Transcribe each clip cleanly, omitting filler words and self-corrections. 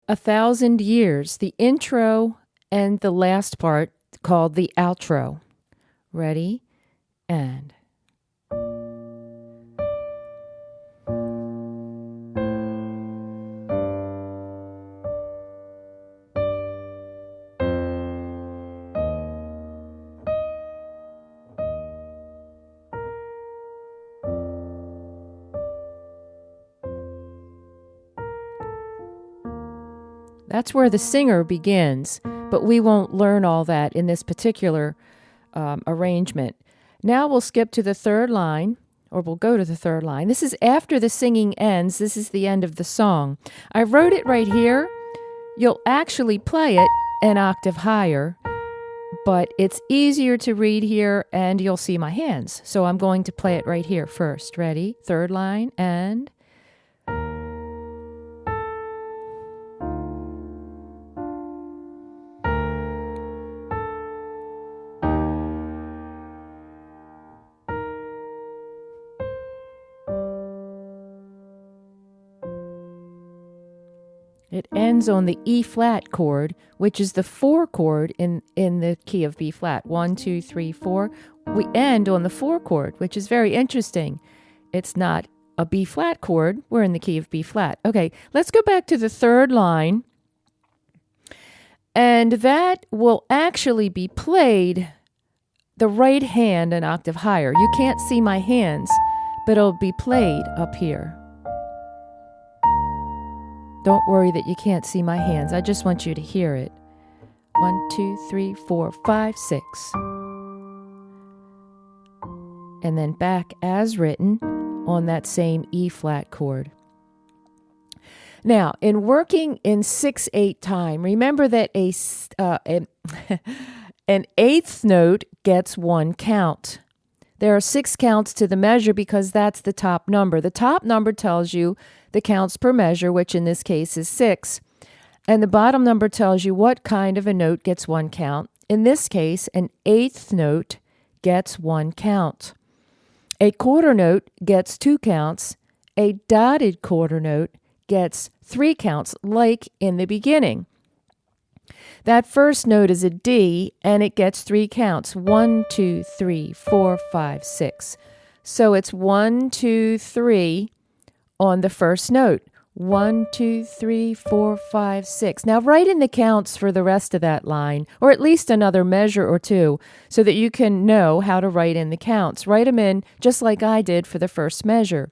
1,000 years, the intro and the last part called the outro. Ready? And that's where the singer begins, but we won't learn all that in this particular arrangement. Now we'll skip to the third line, or we'll go to the third line. This is after the singing ends. This is the end of the song. I wrote it right here. You'll actually play it an octave higher, but it's easier to read here and you'll see my hands. So I'm going to play it right here first. Ready? Third line and... It ends on the E flat chord, which is the 4 chord in the key of B flat. 1, 2, 3, 4. We end on the 4 chord, which is very interesting. It's not a B flat chord. We're in the key of B flat. Okay, let's go back to the third line. And that will actually be played the right hand an octave higher. You can't see my hands, but it'll be played up here. Don't worry that you can't see my hands. I just want you to hear it. 1, 2, 3, 4, 5, 6. And then back as written on that same E flat chord. Now, in working in 6/8 time, remember that an eighth note gets 1 count. There are 6 counts to the measure because that's the top number. The top number tells you the counts per measure, which in this case is 6. And the bottom number tells you what kind of a note gets 1 count. In this case, an eighth note gets 1 count. A quarter note gets 2 counts. A dotted quarter note gets 3 counts, like in the beginning. That first note is a D, and it gets 3 counts. 1, 2, 3, 4, 5, 6. So it's 1, 2, 3 on the first note. 1, 2, 3, 4, 5, 6. Now write in the counts for the rest of that line, or at least another measure or two, so that you can know how to write in the counts. Write them in just like I did for the first measure.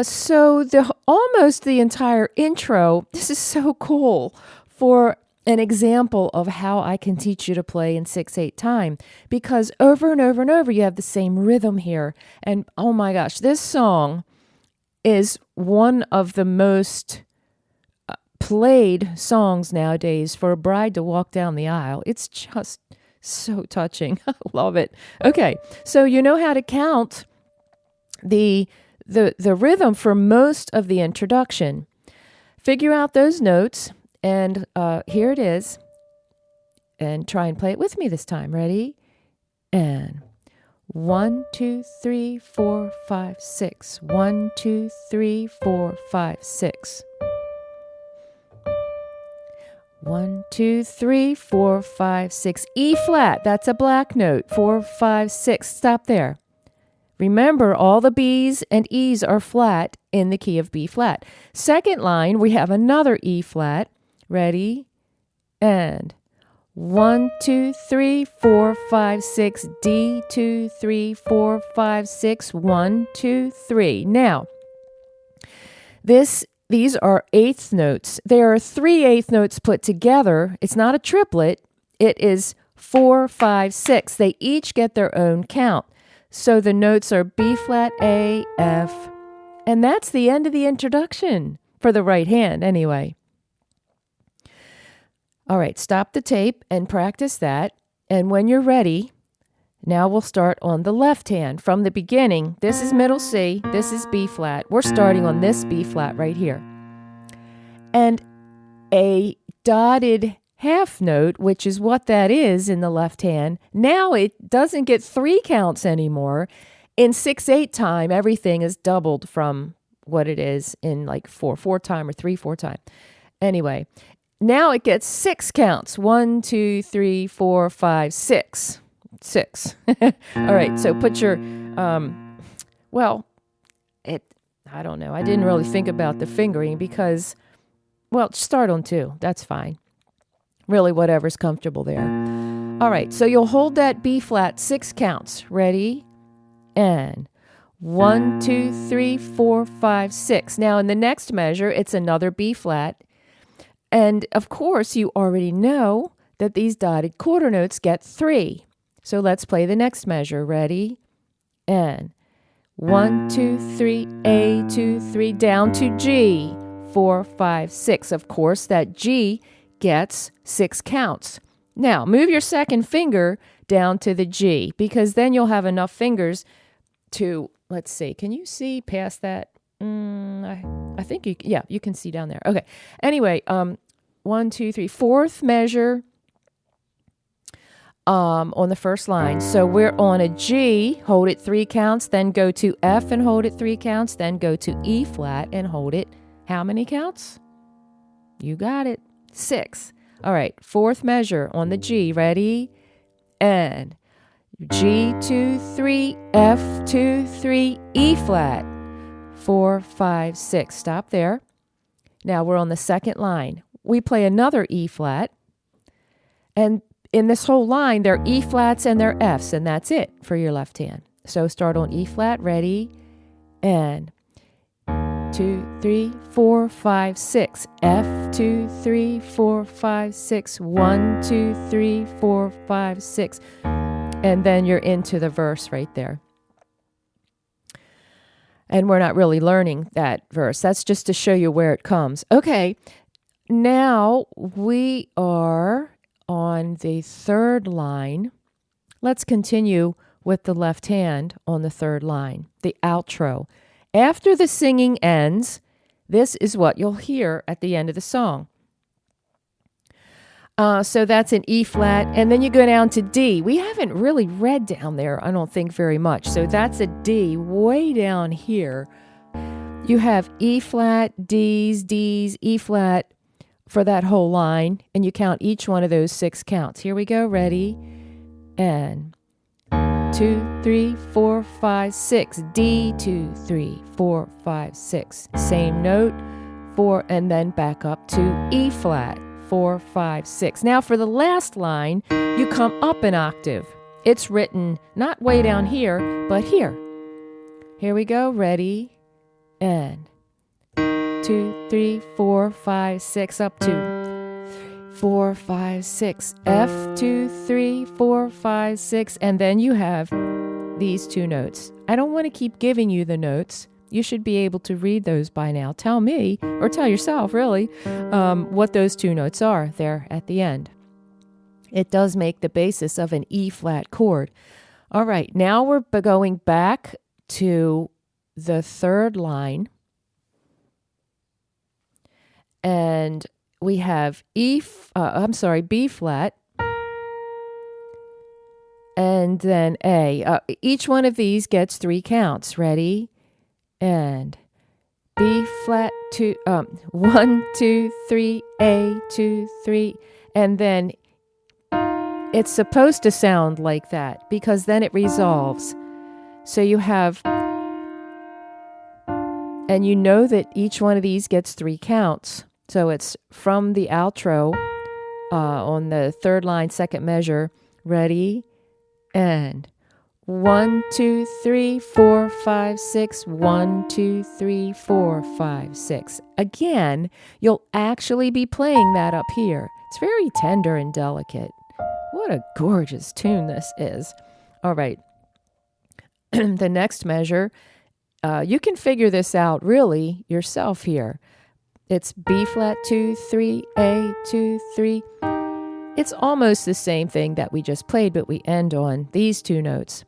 So almost the entire intro, this is so cool for an example of how I can teach you to play in 6/8 time, because over and over and over you have the same rhythm here. And oh my gosh, this song is one of the most played songs nowadays for a bride to walk down the aisle. It's just so touching. I love it. Okay, so you know how to count the rhythm for most of the introduction. Figure out those notes, and here it is. And try and play it with me this time. Ready? And 1, 2, 3, 4, 5, 6. 1, 2, 3, 4, 5, 6. 1, 2, 3, 4, 5, 6. E flat, that's a black note. 4, 5, 6. Stop there. Remember, all the B's and E's are flat in the key of B flat. Second line, we have another E flat. Ready? And 1, 2, 3, 4, 5, 6. D, 2, 3, 4, 5, 6. 1, 2, 3. Now, these are eighth notes. There are 3 eighth notes put together. It's not a triplet. It is 4, 5, 6. They each get their own count. So the notes are B flat, A, F, and that's the end of the introduction for the right hand anyway. All right, stop the tape and practice that. And when you're ready, now we'll start on the left hand from the beginning. This is middle C, this is B flat. We're starting on this B flat right here. And a dotted half note, which is what that is in the left hand. Now it doesn't get 3 counts anymore. In 6/8 time, everything is doubled from what it is in like 4/4 time or 3/4 time. Anyway, now it gets 6 counts. 1, 2, 3, 4, 5, 6. 6. All right, so put your, I don't know. I didn't really think about the fingering because, start on 2. That's fine. Really, whatever's comfortable there. All right, so you'll hold that B flat 6 counts. Ready? And 1, 2, 3, 4, 5, 6. Now, in the next measure, it's another B flat. And, of course, you already know that these dotted quarter notes get 3. So let's play the next measure. Ready? And 1, 2, 3, A, 2, 3, down to G. 4, 5, 6. Of course, that G gets 6 counts. Now, move your second finger down to the G, because then you'll have enough fingers to, let's see, can you see past that? I think you can see down there. Okay. Anyway, 1, 2, 3, fourth measure on the first line. So we're on a G, hold it 3 counts, then go to F and hold it 3 counts, then go to E flat and hold it how many counts? You got it. 6. All right, fourth measure on the G. Ready? And G, 2, 3, F, 2, 3, E flat. 4, 5, 6. Stop there. Now we're on the second line. We play another E flat. And in this whole line, there are E flats and there are Fs, and that's it for your left hand. So start on E flat. Ready? And 2, 3, 4, 5, 6. F, 2, 3, 4, 5, 6. 1, 2, 3, 4, 5, 6. And then you're into the verse right there. And we're not really learning that verse. That's just to show you where it comes. Okay, now we are on the third line. Let's continue with the left hand on the third line, the outro. After the singing ends, this is what you'll hear at the end of the song. So that's an E flat, and then you go down to D. We haven't really read down there, I don't think, very much. So that's a D way down here. You have E flat, D's, E flat for that whole line, and you count each one of those 6 counts. Here we go. Ready? And 2, 3, 4, 5, 6. D, 2, 3, 4, 5, 6. Same note, 4, and then back up to E flat. 4, 5, 6. Now for the last line, you come up an octave. It's written not way down here, but here. Here we go. Ready? And 2, 3, 4, 5, 6, up to 4, 5, 6. F, 2, 3, 4, 5, 6. And then you have these 2 notes. I don't want to keep giving you the notes. You should be able to read those by now. Tell me, or tell yourself, really, what those 2 notes are there at the end. It does make the basis of an E flat chord. All right, now we're going back to the third line. And we have B flat, and then A. Each one of these gets 3 counts. Ready? And B flat 2, 1, 2, 3, A, 2, 3, and then it's supposed to sound like that because then it resolves. So you have, and you know that each one of these gets 3 counts. So it's from the outro on the third line, second measure. Ready? And 1, 2, 3, 4, 5, 6. 1, 2, 3, 4, 5, 6. Again, you'll actually be playing that up here. It's very tender and delicate. What a gorgeous tune this is. All right. The next measure, you can figure this out really yourself here. It's B flat 2, 3, A, 2, 3. It's almost the same thing that we just played, but we end on these 2 notes.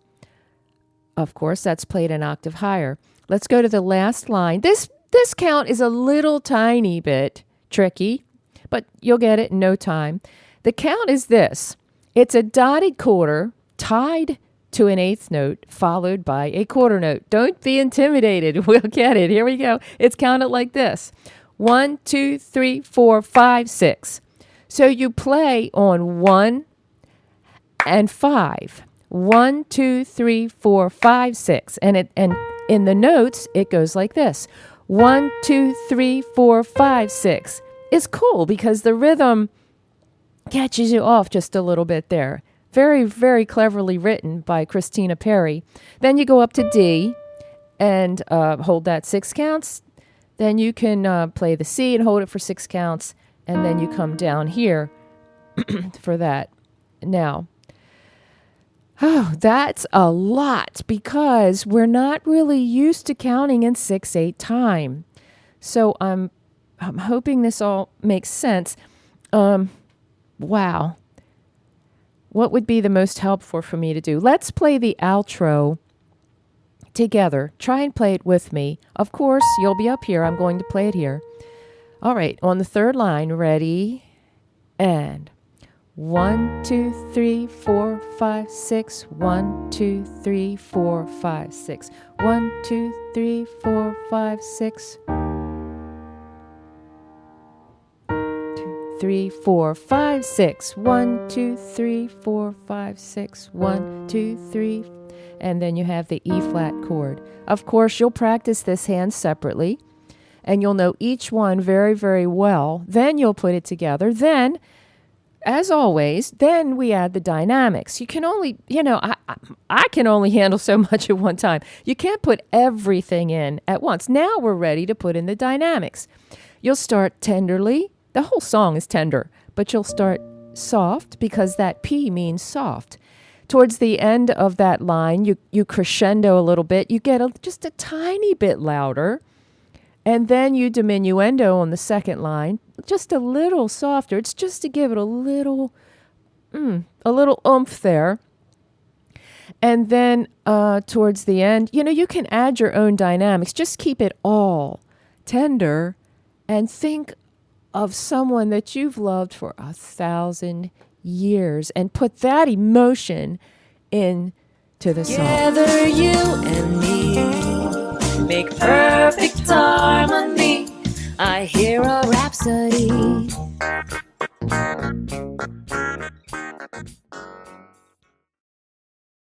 Of course, that's played an octave higher. Let's go to the last line. This count is a little tiny bit tricky, but you'll get it in no time. The count is this. It's a dotted quarter tied to an 8th note followed by a quarter note. Don't be intimidated. We'll get it. Here we go. It's counted like this. 1, 2, 3, 4, 5, 6. So you play on 1 and 5. 1, 2, 3, 4, 5, 6. And in the notes, it goes like this. 1, 2, 3, 4, 5, 6. It's cool because the rhythm catches you off just a little bit there. Very, very cleverly written by Christina Perri. Then you go up to D and hold that 6 counts. Then you can play the C and hold it for 6 counts. And then you come down here for that. Now, that's a lot because we're not really used to counting in 6/8 time. So I'm hoping this all makes sense. Wow. What would be the most helpful for me to do? Let's play the outro together. Try and play it with me. Of course, you'll be up here. I'm going to play it here. All right, on the third line, ready, and 1, 2, 3, 4, 5, 6. 1, 2, 3, 4, 5, 6. 1, 2, 3, 4, 5, 6. 3, 4, 5, 6. 1, 2, 3, 4, 5, 6. 1, 2, 3. And then you have the E flat chord. Of course, you'll practice this hand separately, and you'll know each one very, very well. Then you'll put it together. Then, as always, then we add the dynamics. You can only, I can only handle so much at one time. You can't put everything in at once. Now we're ready to put in the dynamics. You'll start tenderly. The whole song is tender, but you'll start soft because that P means soft. Towards the end of that line, you crescendo a little bit. You get just a tiny bit louder. And then you diminuendo on the second line, just a little softer. It's just to give it a little oomph there. And then towards the end, you can add your own dynamics. Just keep it all tender and think of someone that you've loved for 1,000 years and put that emotion into the song. Together, you and me make perfect harmony. I hear a rhapsody